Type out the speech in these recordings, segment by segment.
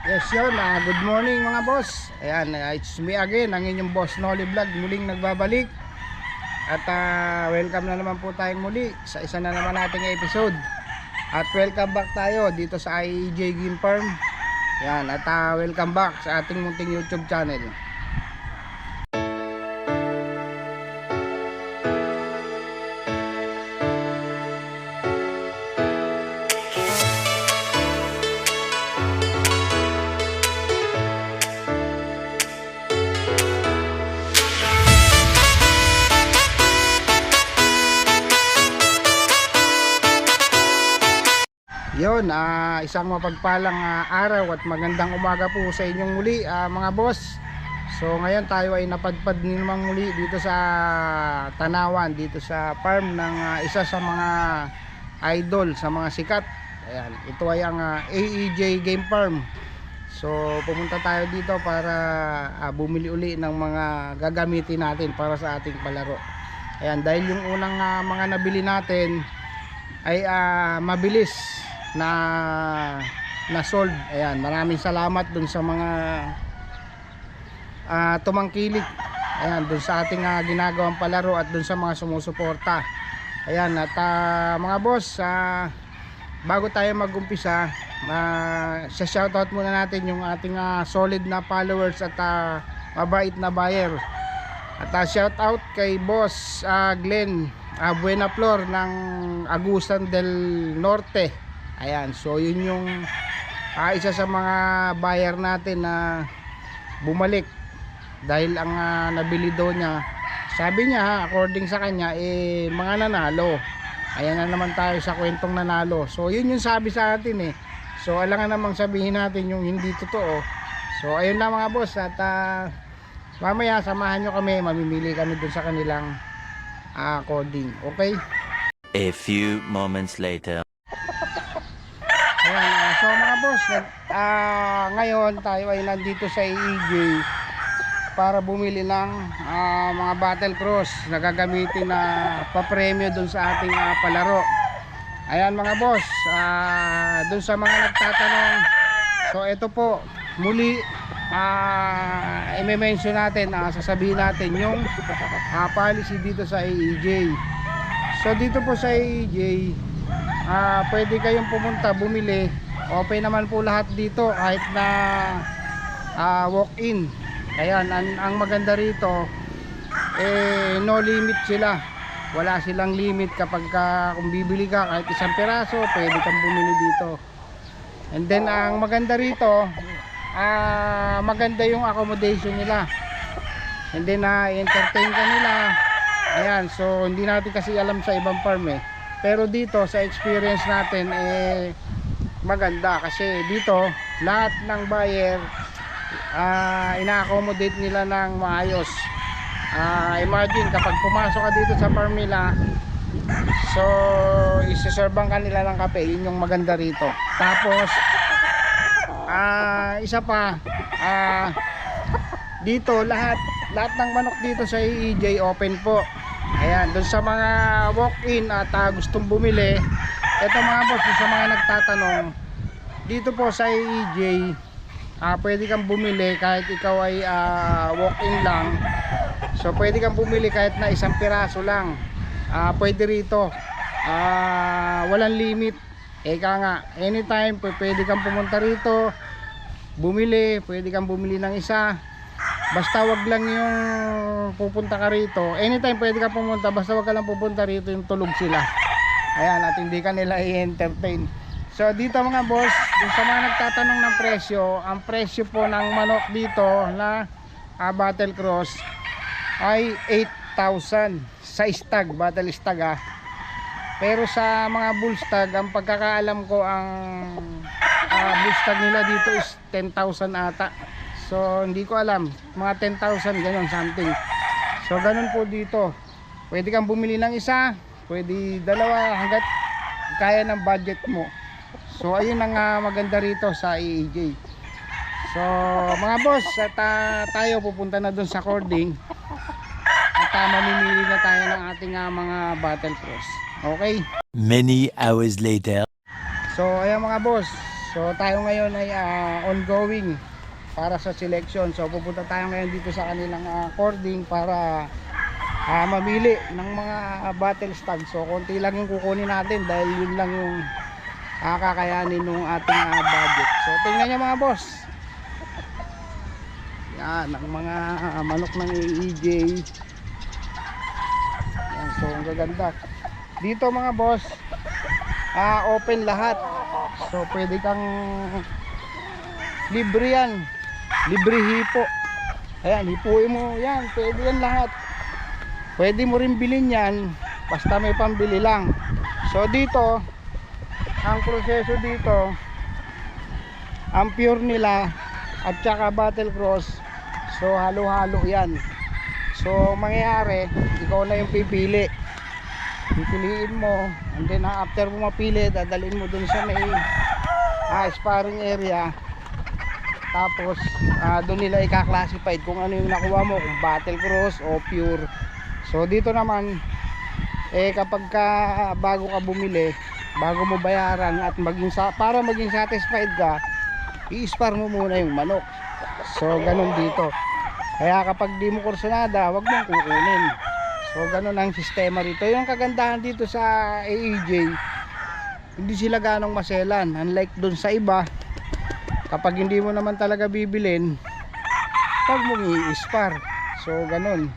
Yes yun, good morning mga boss. Ayan, it's me again, ang inyong boss Noli Vlog, muling nagbabalik. At welcome na naman po tayong muli sa isa na naman nating episode. At welcome back tayo dito sa IEJ Game Farm. Ayan, at welcome back sa ating munting YouTube channel. Yun, isang mapagpalang araw at magandang umaga po sa inyong muli mga boss. So ngayon tayo ay napadpad naman muli dito sa Tanawan, dito sa farm ng isa sa mga idol, sa mga sikat. Ayan, ito ay ang AEJ Game Farm. So pumunta tayo dito para bumili uli ng mga gagamitin natin para sa ating palaro. Ayan, dahil yung unang mga nabili natin ay mabilis na sold. Ayan, maraming salamat dun sa mga tumangkilik, ayan, dun sa ating ginagawang palaro at dun sa mga sumusuporta. Ayan, at mga boss, bago tayo mag-umpisa, sa shoutout muna natin yung ating solid na followers at mabait na buyer. At shoutout kay boss Glenn Buenaflor ng Agusan del Norte. Ayan, so yun yung isa sa mga buyer natin na bumalik dahil ang nabili daw niya, sabi niya according sa kanya mga nanalo. Ayan na naman tayo sa kwentong nanalo. So yun yung sabi sa atin So alangan namang sabihin natin yung hindi totoo. So ayun na mga boss, at mamaya samahan nyo kami, mamimili kami dun sa kanilang coding. Okay? A few moments later. Ayan, so mga boss, ngayon tayo ay nandito sa EJ para bumili ng mga battle cross na gagamitin na papremyo dun sa ating palaro. Ayan mga boss, dun sa mga nagtatanong, so ito po muli, i-mention natin, sasabihin natin yung policy dito sa EJ. So dito po sa EJ, pwede kayong pumunta bumili, open naman po lahat dito kahit na walk-in. Ayan, ang maganda rito, no limit sila, wala silang limit kapag kung bibili ka kahit isang piraso, pwede kang bumili dito. And then ang maganda rito, maganda yung accommodation nila, and then entertain ka nila. Ayan, so hindi natin kasi alam sa ibang farm pero dito sa experience natin maganda kasi dito lahat ng buyer ina-accommodate nila ng maayos. Imagine kapag pumasok ka dito sa farm nila, so isi-serve ka nila ng kape, yun yung maganda rito. Tapos isa pa, dito lahat ng manok dito sa EJ open po. Ayan, doon sa mga walk-in at gustong bumili, ito mga boss, sa mga nagtatanong, dito po sa EJ, pwede kang bumili kahit ikaw ay walk-in lang. So pwede kang bumili kahit na isang piraso lang, pwede rito, walang limit. Eka nga, anytime pwede kang pumunta rito, bumili, pwede kang bumili ng isa. Basta wag lang yung pupunta ka rito. Anytime pwede ka pumunta, basta wag ka lang pupunta rito yung tulog sila. Ayan, at hindi ka nila i-entertain. So dito mga boss, dun sa mga nagtatanong ng presyo, ang presyo po ng manok dito na battle cross ay 8,000 sa stag, battle stag Pero sa mga bull stag, ang pagkakaalam ko, ang bull stag nila dito is 10,000 ata. So hindi ko alam, mga 10,000 ganun something. So ganun po dito, pwede kang bumili ng isa, pwede dalawa, hanggat kaya ng budget mo. So ayun ang maganda rito sa EEJ. So mga boss, at tayo pupunta na dun sa cording at mamimili na tayo ng ating mga battle cross. Okay? Many hours later. So ayan mga boss, So tayo ngayon ay ongoing para sa selection. So pupunta tayo ngayon dito sa kanilang cording para mamili ng mga battle stag. So konti lang yung kukunin natin dahil yun lang yung kakayanin ng ating budget. So tingnan nyo mga boss, yan ang mga manok ng AEJ. Yan, so ang gaganda dito mga boss, open lahat. So pwede kang libre yan, libre hipo. Ayan, hipuin mo yan, pwede yan lahat. Pwede mo rin bilhin yan basta may pambili lang. So dito ang proseso dito, ang pure nila at saka battle cross, so halo-halo yan. So mangyayari, ikaw na yung pipiliin mo, and then after mo mapili, dadalhin mo dun sa may sparring area. Tapos doon nila i-classify kung ano yung nakuha mo, kung battle cross o pure. So dito naman kapag bago ka bumili, bago mo bayaran at para maging satisfied ka, i-spar mo muna yung manok. So ganun dito. Kaya kapag di mo kursunada, wag mong kukunin. So ganun ang sistema rito. Yung kagandahan dito sa AEJ, hindi sila ganong maselan. Unlike dun sa iba, kapag hindi mo naman talaga bibilin, wag mong i-spar. So ganun.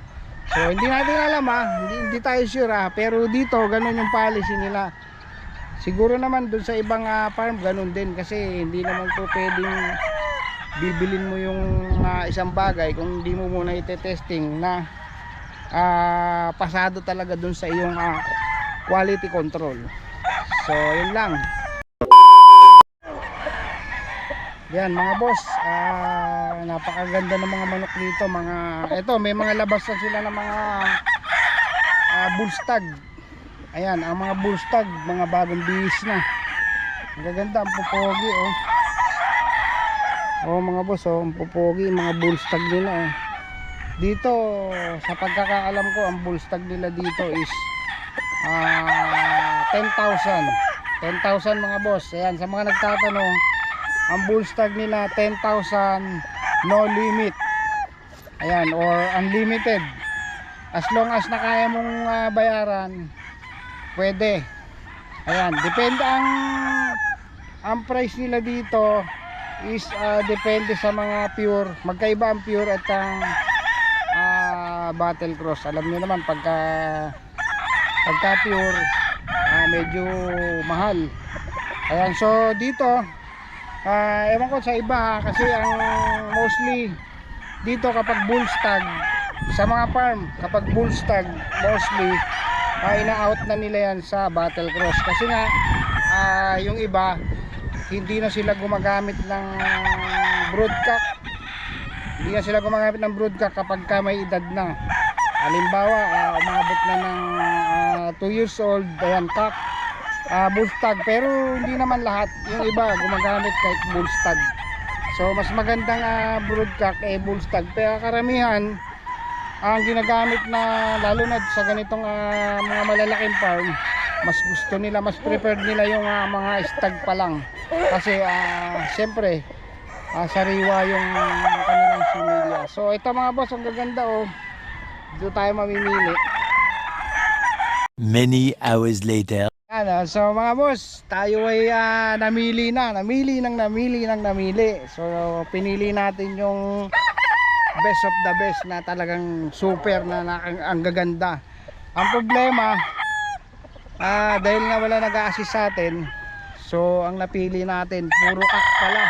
So hindi natin alam hindi tayo sure pero dito ganun yung policy nila. Siguro naman dun sa ibang farm ganun din, kasi hindi naman po pwedeng bibilin mo yung isang bagay kung hindi mo muna ite-testing na pasado talaga dun sa iyong quality control. So yun lang. Yan mga boss, napakaganda ng mga manok dito. Ito may mga labas na sila ng mga bull stag. Ayan, ang mga bull stag, mga bagong bihis na. Ang gaganda, ang pupogi mga boss, ang pupogi, mga bull stag nila dito. Sa pagkakaalam ko, ang bull stag nila dito is 10,000 mga boss. Ayan, sa mga nagtatanong, ang bull stag nila 10,000, no limit. Ayan, or unlimited. As long as na kaya mong bayaran, pwede. Ayan, depende ang price nila dito is depende sa mga pure. Magkaiba ang pure at ang battle cross. Alam niyo naman pagka pure medyo mahal. Ayan, so dito ewan ko sa iba kasi ang mostly dito kapag bull stag sa mga farm, kapag bull stag mostly ina-out na nila yan sa battle cross, kasi nga yung iba hindi na sila gumagamit ng broodcock. Hindi na sila gumagamit ng broodcock kapag may edad na. Halimbawa umabot na ng 2 years old, ayan, cock, bull stag. Pero hindi naman lahat, yung iba gumagamit kahit bull stag. So mas magandang broodcock bull stag. Pero karamihan ang ginagamit na, lalo na sa ganitong mga malalaking farm, mas gusto nila, mas preferred nila yung mga stag pa lang. Kasi siyempre sariwa yung kanilang similya. So ito mga boss, ang gaganda dito tayo mamimili. Many hours later. So mga boss, tayo ay namili. So pinili natin yung best of the best na talagang super na ang gaganda. Ang problema, dahil nga wala nag-a-assist sa atin, so ang napili natin puro kak pala.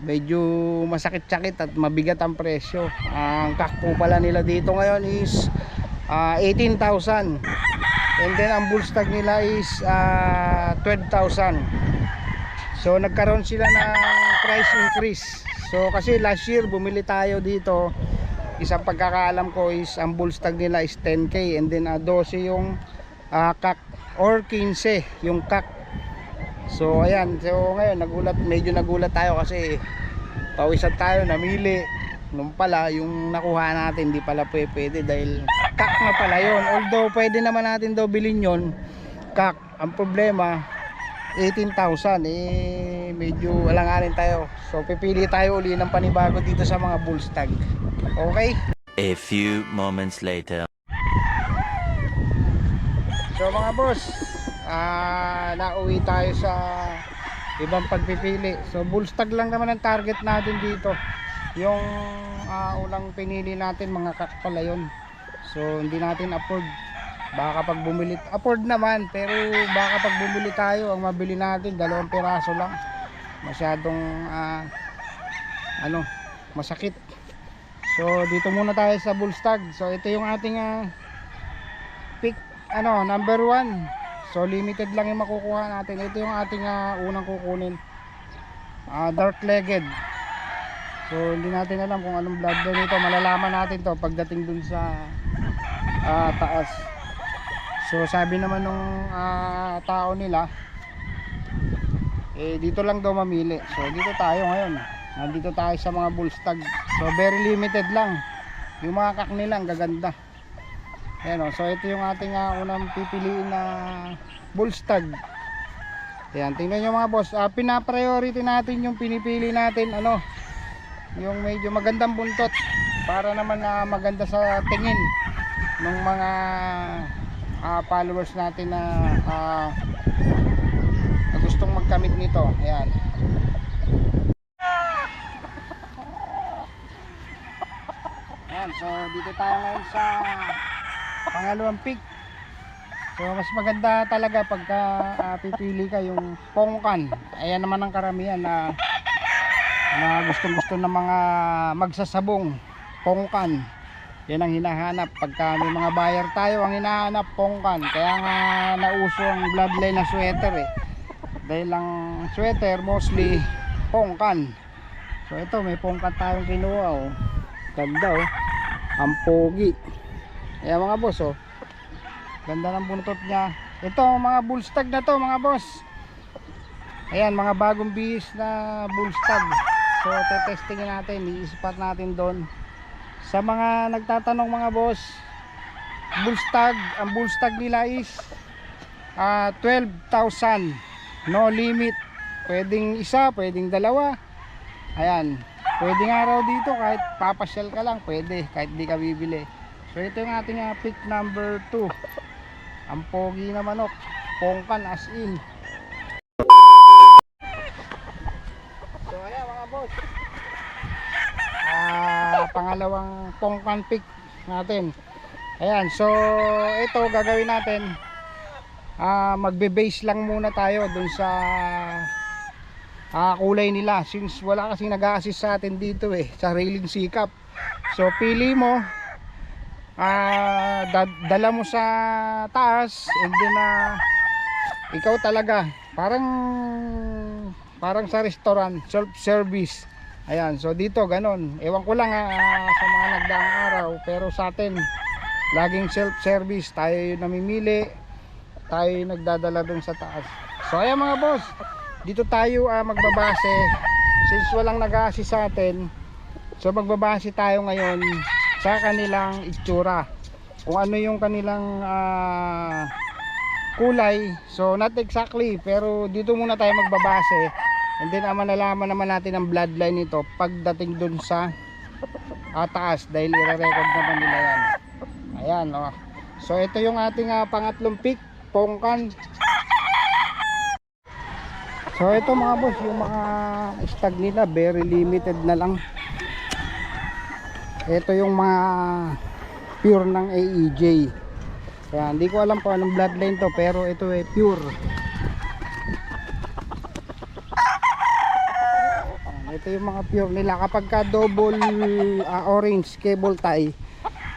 Medyo masakit-sakit at mabigat ang presyo. Ang kak po pala nila dito ngayon is 18,000. And then ang bull stag nila is 12,000. So nagkaroon sila ng price increase. So kasi last year bumili tayo dito, isang pagkakaalam ko is ang bull stag nila is 10k, and then 12 yung kak, or 15 yung kak. So ayan, so ngayon medyo nagulat tayo kasi pawisan tayo, namili. Nung pala yung nakuha natin hindi pala pwede dahil kak na pala yun. Although pwede naman natin daw bilhin yun kak. Ang problema 18,000 medyo alanganin tayo. So pipili tayo uli ng panibago dito sa mga bull stag. Okay? A few moments later. So mga boss, nauwi tayo sa ibang pagpipili. So bull stag lang naman ang target natin dito. Yung unang pinili natin mga kakpala yun. So hindi natin afford. Baka pag bumili, afford naman, pero baka pag bumili tayo, ang mabili natin 2 piraso lang. Masyadong masakit. So dito muna tayo sa bull stag. So ito yung ating pick number 1. So limited lang yung makukuha natin. Ito yung ating unang kukunin. Dark legged. So hindi natin alam kung anong bloodline nito. Malalaman natin to pagdating dun sa taas. So sabi naman nung tao nila, dito lang daw mamili. So dito tayo ngayon. Nandito tayo sa mga bull stag. So very limited lang. Yung mga kak nila ang gaganda. Ayan, so ito yung ating unang pipiliin na bull stag. Ayan, tingnan nyo mga boss. Pina-priority natin yung pinipili natin, yung medyo magandang buntot, para naman maganda sa tingin ng mga followers natin na gustong magkamit nito. Ayan. Ayan, so dito tayo ngayon sa pangalawang pick. So mas maganda talaga pagka pipili ka yung pongkan. Ayan naman ang karamihan na gustong-gusto ng mga magsasabong, pongkan. Yan ang hinahanap pagka may mga buyer tayo, ang hinahanap pongkan. Kaya nga nauso ang bloodline na sweater dahil lang sweater mostly pongkan. So ito, may pongkan tayong kinuha ganda ang pogi. Ayan mga boss ganda ng buntot niya. Ito mga bull stag na to mga boss. Ayan, mga bagong bihis na bull stag. So tetestingin natin, i-spot natin doon. Sa mga nagtatanong mga boss, bull stag, ang bull stag nila is 12,000, no limit. Pwedeng isa, pwedeng dalawa. Ayan, pwedeng araw dito kahit papasyal ka lang, pwede kahit di ka bibili. So ito yung ating pick number 2. Ang pogi na manok, pongkan as in. So ayan mga boss, pangalawang pongkan pick natin. Ayan, so ito gagawin natin, magbe-base lang muna tayo dun sa kulay nila, since wala kasing nag-a-assist sa atin dito sariling sikap. So pili mo, dala mo sa taas, and then ikaw talaga parang sa restaurant, self service. Ayan, so dito ganon, ewan ko lang sa mga nagdaang araw, pero sa atin laging self service, tayo yung namimili, tayo yung nagdadala dun sa taas. So ayan mga boss, dito tayo magbabase, since walang nag-a-assist sa atin. So magbabase tayo ngayon sa kanilang itsura, kung ano yung kanilang kulay. So not exactly, pero dito muna tayo magbabase, and then malalaman naman natin ang bloodline nito pagdating dun sa taas, dahil i-record naman nila yan. Ayan so ito yung ating pangatlong pick, pongkan. So ito mga boss, yung mga stag nila very limited na lang. Ito yung mga pure ng AEJ. Kaya hindi ko alam kung anong bloodline to, pero ito pure. Ito yung mga pure nila. Kapag ka double orange cable tie,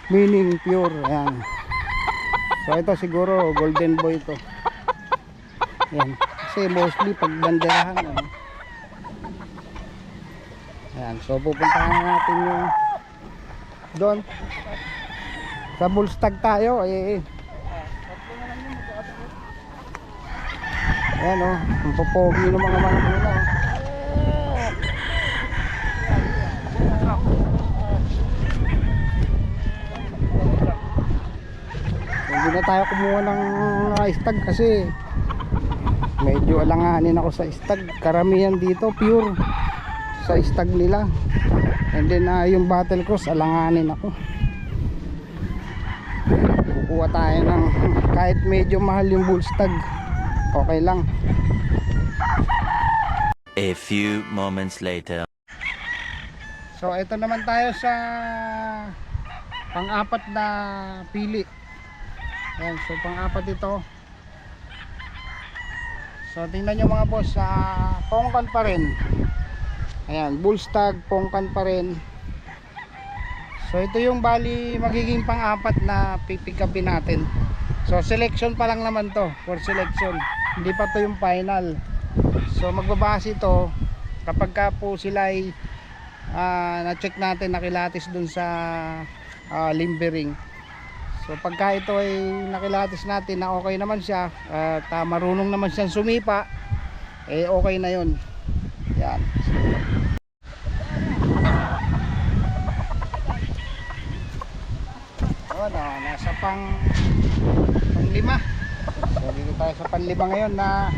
meaning pure. Ayan. So ito siguro golden boy ito. Ayan. Kasi mostly pag banderahan. Ayan. So pupuntahan natin yung doon sa bull stag tayo. Ayan ang popogi ng mga manok nila. Hindi na tayo kumuha ng stag kasi medyo alanganin ako sa stag. Karamihan dito pure sa stag nila. And then yung battle cross, alanganin ako. Kukuha tayo ng kahit medyo mahal yung bull stag, okay lang. A few moments later. So ito naman tayo sa pang-apat na pili. Ayan, so pang-apat ito. So tingnan nyo mga boss, pongkan pa rin. Ayan, bull stag, pongkan pa rin. So ito yung bali magiging pang-apat na pipick upin natin. So selection pa lang naman to, for selection. Hindi pa to yung final. So magbabase ito kapag ka po sila ay na-check natin, nakilatis dun sa limbering. So pagka ito ay nakilatis natin na okay naman siya at marunong naman siyang sumipa, eh okay na yun. Yan. So nasa pang-lima. So dito tayo sa pang-lima ngayon na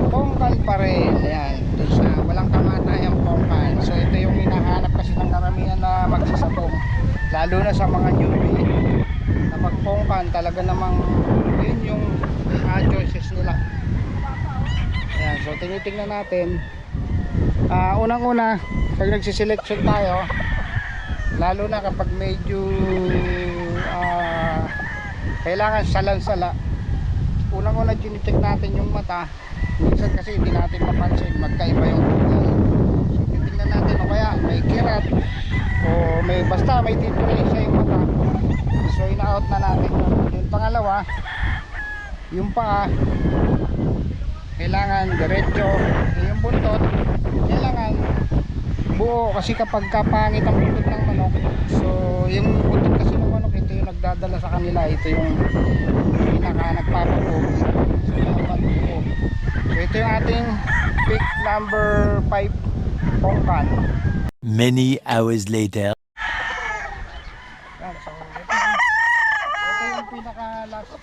pongkan pa rin. Ayan, doon sa walang kamatayang pongkan. So ito yung hinahanap kasi ng karamihan na magsasabong, lalo na sa mga newbie na magpongkan. Talaga namang yun yung choices nila. Ayan, so tinitingnan natin. Unang-una, pag nagsiselection tayo, lalo na kapag medyo kailangan salan-sala, unang-una chine-check natin yung mata. Minsan kasi hindi natin mapansin, magkaiba yung kulay. So titingnan natin o kaya may kirat o may basta may diferensya yung mata. So ina-out na natin yun. Yung pangalawa, yung paa kailangan diretso, yung buntot kailangan buo, kasi kapag kapangit ang buntot ng manok, so yung buntot kasi ng manok, ito yung nagdadala sa kanila, ito yung pinaka nagpapabuo. So dapat buo. So ito yung ating pick number 5, pongkan. Many hours later. Yan, so ito yung pinaka last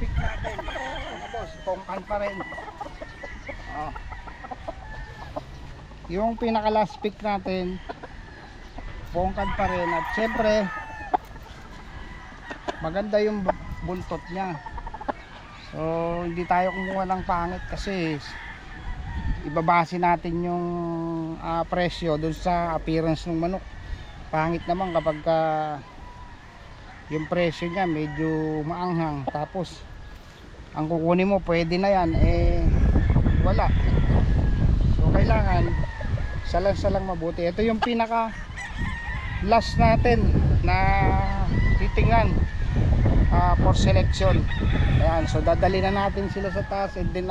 pick natin, mga boss, pongkan pa rin. Yung pinaka last pick natin, pongkan pa rin. At syempre maganda yung buntot niya. So hindi tayo kumuha ng pangit kasi ibabase natin yung presyo dun sa appearance ng manok. Pangit naman kapag yung presyo niya medyo maanghang, tapos ang kukunin mo pwede na yan, eh wala. So kailangan salang mabuti. Ito yung pinaka last natin na titingnan for selection. Ayan, so dadali na natin sila sa taas, and then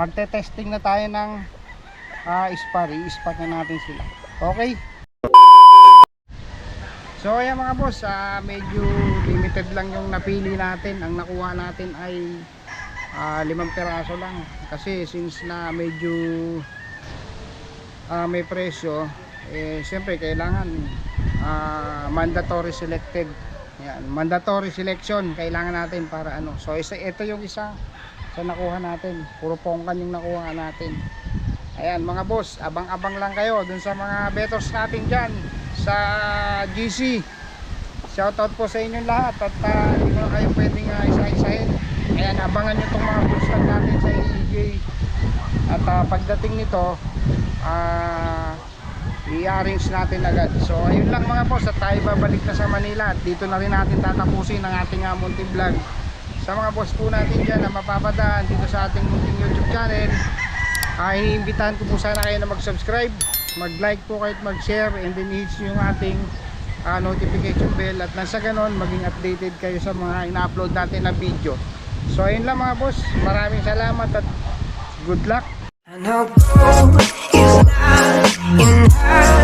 magte-testing na tayo ng ispar. I-ispar na natin sila. Okay? So ayan mga boss, medyo limited lang yung napili natin. Ang nakuha natin ay 5 peraso lang, kasi since na medyo may presyo, eh siyempre kailangan mandatory selected. Yan, mandatory selection kailangan natin para ano. So ito yung isa sa nakuha natin, puro pongkan yung nakuha natin. Ayan mga boss, abang-abang lang kayo dun sa mga bettors natin dyan sa GC. Shoutout po sa inyong lahat, at hindi mo na kayo pwedeng isa-isahin. Ayan, abangan nyo itong mga boostag natin sa EJ. At pagdating nito, i-arrange natin agad. So ayun lang mga boss, at tayo babalik na sa Manila, at dito na rin natin tatapusin ang ating munting vlog. Sa mga boss po natin dyan na mapapadaan dito sa ating munting YouTube channel, iniimbitahan ko po sana kayo na mag-subscribe, mag-like po kayo at mag-share, and then hit yung ating notification bell, at nang sa ganon maging updated kayo sa mga ina-upload natin na video. So ayun lang mga boss, maraming salamat at good luck. I know gold is not enough.